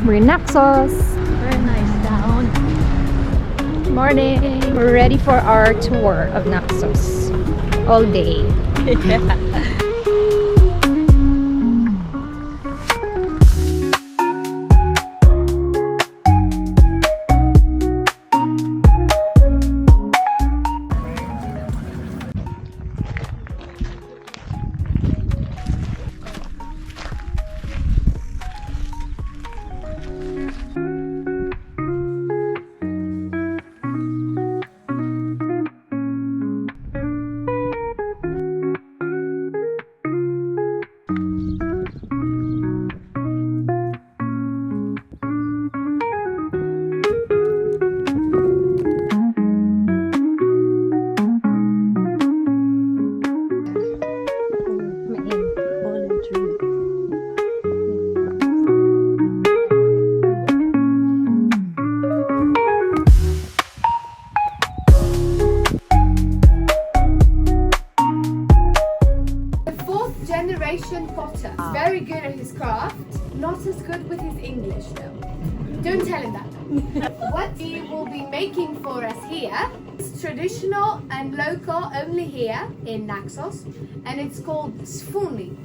We're in Naxos. Very nice town. Morning. We're ready for our tour of Naxos. All day. Generation potter. He's very good at his craft, not as good with his English though. Don't tell him that. What he will be making for us here is traditional and local only here in Naxos, and it's called sfuni.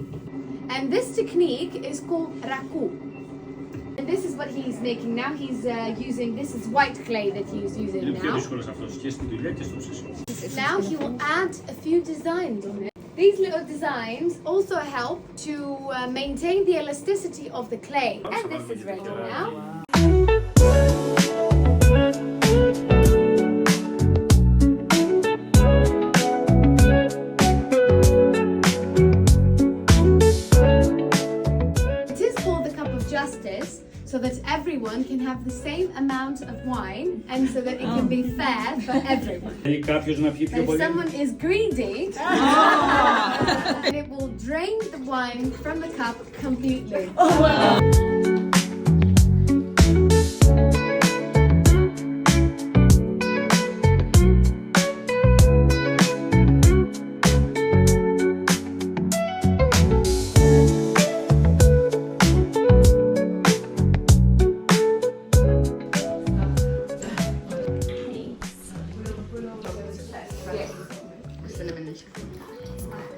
And this technique is called raku. And this is what he's making now. He's using, this is white clay that he's using now. Now he will add a few designs on it. These little designs also help to maintain the elasticity of the clay. And this is ready now. It is called the Cup of Justice, so that everyone can have the same amount of wine and so that it can be fair for everyone. If someone is greedy, then it will drain the wine from the cup completely.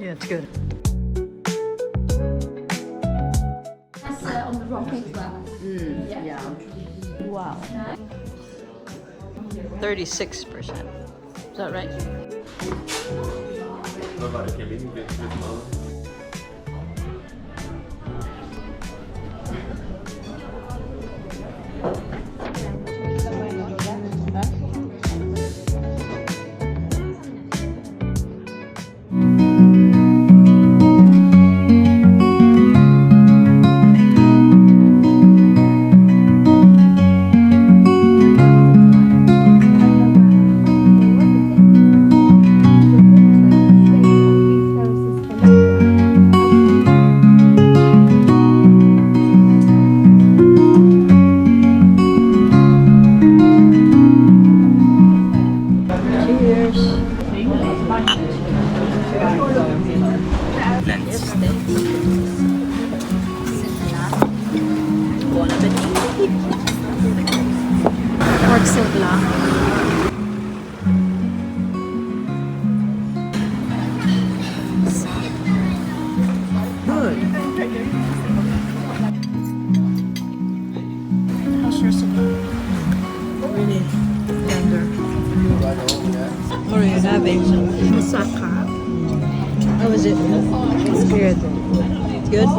Yeah, it's good. That's on the rock as well. Yeah. Wow. 36%. Is that right? Pork sigla. Good. How's your sigla? Really tender. What are you having? Masaka. How is it? It's good. Good?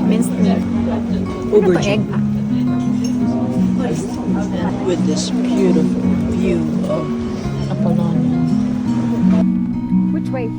Minced meat. Aubergine. Egg. And with this beautiful view of Apollonia. Which way?